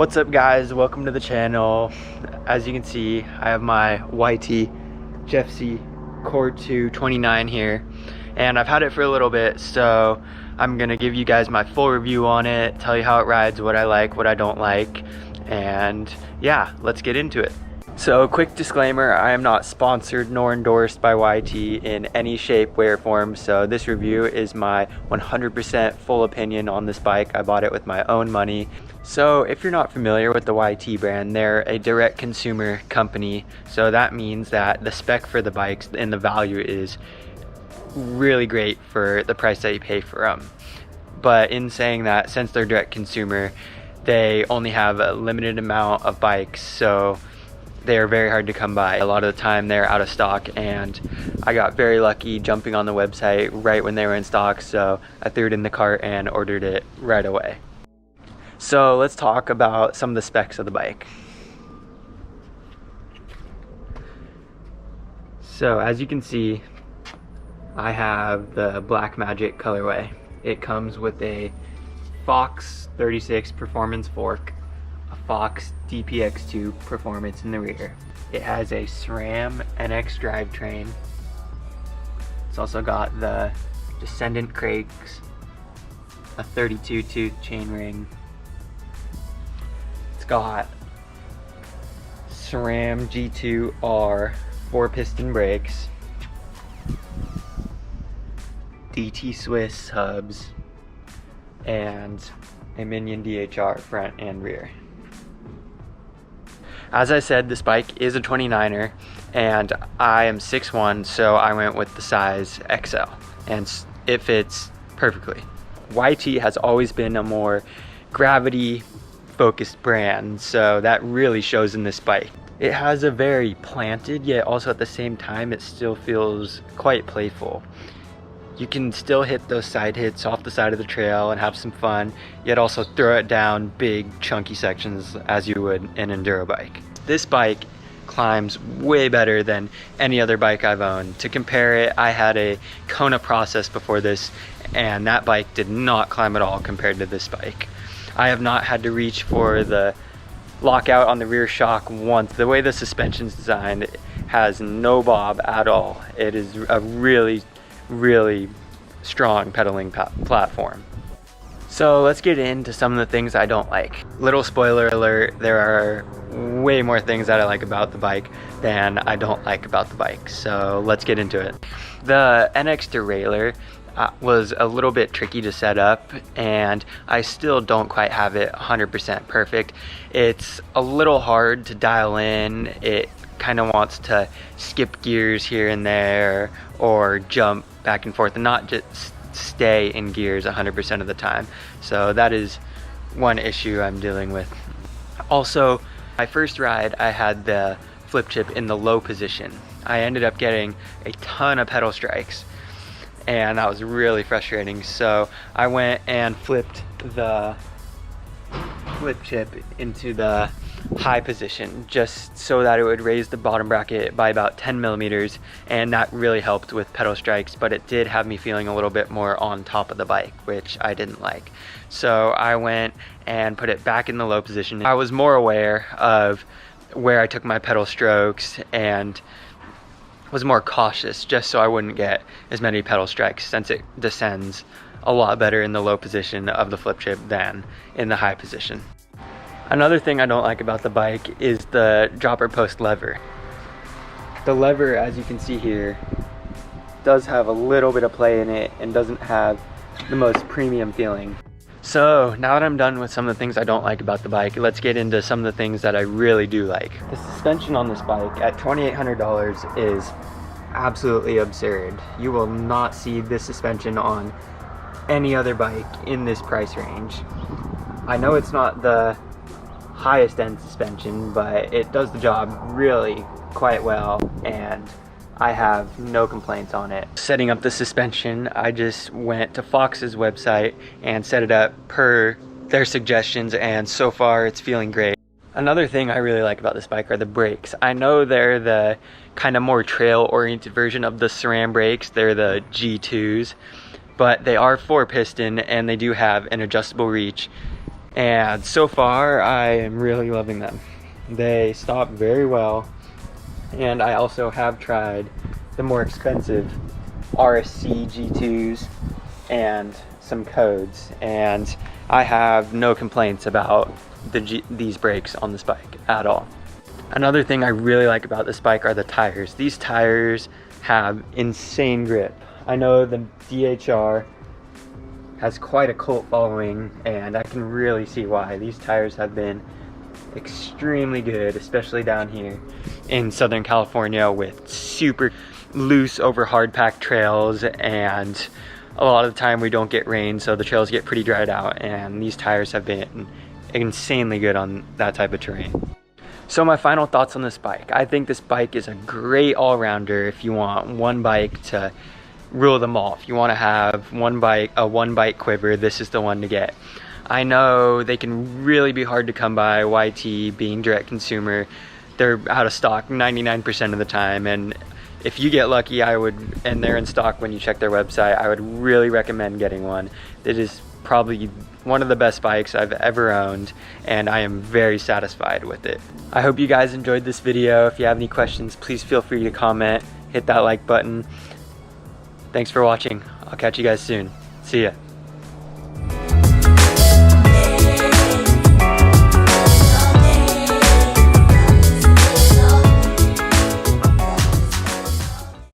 What's up guys, welcome to the channel. As you can see, I have my YT Jeffsy Core 229 here, and I've had it for a little bit, so I'm gonna give you guys my full review on it, tell you how it rides, what I like, what I don't like, and yeah, let's get into it. So quick disclaimer, I am not sponsored nor endorsed by YT in any shape, way, or form, so this review is my 100% full opinion on this bike. I bought it with my own money. So if you're not familiar with the YT brand, they're a direct consumer company, so that means that the spec for the bikes and the value is really great for the price that you pay for them. But in saying that, since they're direct consumer, they only have a limited amount of bikes, so they are very hard to come by. A lot of the time they're out of stock, and I got very lucky jumping on the website right when they were in stock, so I threw it in the cart and ordered it right away. So let's talk about some of the specs of the bike. So as you can see, I have the Black Magic colorway. It comes with a Fox 36 performance fork, a Fox DPX2 performance in the rear. It has a SRAM NX drivetrain. It's also got the Descendant cranks, a 32 tooth chainring. It's got SRAM G2R 4-piston brakes, DT Swiss hubs, and a Minion DHR front and rear. As I said, this bike is a 29er, and I am 6'1", so I went with the size XL, and it fits perfectly. YT has always been a more gravity focused brand, so that really shows in this bike. It has a very planted, yet also at the same time it still feels quite playful. You can still hit those side hits off the side of the trail and have some fun, yet also throw it down big chunky sections as you would an enduro bike. This bike climbs way better than any other bike I've owned. To compare it, I had a Kona Process before this, and that bike did not climb at all compared to this bike. I have not had to reach for the lockout on the rear shock once. The way the suspension's designed, it has no bob at all. It is a really strong pedaling platform. So let's get into some of the things I don't like. Little spoiler alert, there are way more things that I like about the bike than I don't like about the bike, so let's get into it. The NX derailleur was a little bit tricky to set up, and I still don't quite have it 100% perfect. It's a little hard to dial in. It kind of wants to skip gears here and there or jump back and forth and not just stay in gears 100% of the time. So that is one issue I'm dealing with. Also, my first ride I had the flip chip in the low position. I ended up getting a ton of pedal strikes, and that was really frustrating. So I went and flipped the flip chip into the high position just so that it would raise the bottom bracket by about 10 millimeters, and that really helped with pedal strikes, but it did have me feeling a little bit more on top of the bike, which I didn't like. So I went and put it back in the low position. I was more aware of where I took my pedal strokes and was more cautious just so I wouldn't get as many pedal strikes, since it descends a lot better in the low position of the flip chip than in the high position. Another thing I don't like about the bike is the dropper post lever. The lever, as you can see here, does have a little bit of play in it and doesn't have the most premium feeling. So now that I'm done with some of the things I don't like about the bike, let's get into some of the things that I really do like. The suspension on this bike at $2,800 is absolutely absurd. You will not see this suspension on any other bike in this price range. I know it's not the highest end suspension, but it does the job really quite well, and I have no complaints on it. Setting up the suspension, I just went to Fox's website and set it up per their suggestions, and so far it's feeling great. Another thing I really like about this bike are the brakes. I know they're the kind of more trail oriented version of the SRAM brakes. They're the G2s, but they are 4-piston and they do have an adjustable reach. And so far, I am really loving them. They stop very well. And I also have tried the more expensive RSC G2s and some codes, and I have no complaints about these brakes on this bike at all. Another thing I really like about this bike are the tires. These tires have insane grip. I know the DHR has quite a cult following, and I can really see why. These tires have been extremely good, especially down here in Southern California with super loose over hard packed trails, and a lot of the time we don't get rain, so the trails get pretty dried out, and these tires have been insanely good on that type of terrain. So my final thoughts on this bike. I think this bike is a great all-rounder if you want one bike to rule them all. If you want to have a one bike quiver, this is the one to get. I know they can really be hard to come by, YT being direct consumer. They're out of stock 99% of the time, and if you get lucky, and they're in stock when you check their website, I would really recommend getting one. It is probably one of the best bikes I've ever owned, and I am very satisfied with it. I hope you guys enjoyed this video. If you have any questions, please feel free to comment, hit that like button. Thanks for watching. I'll catch you guys soon. See ya.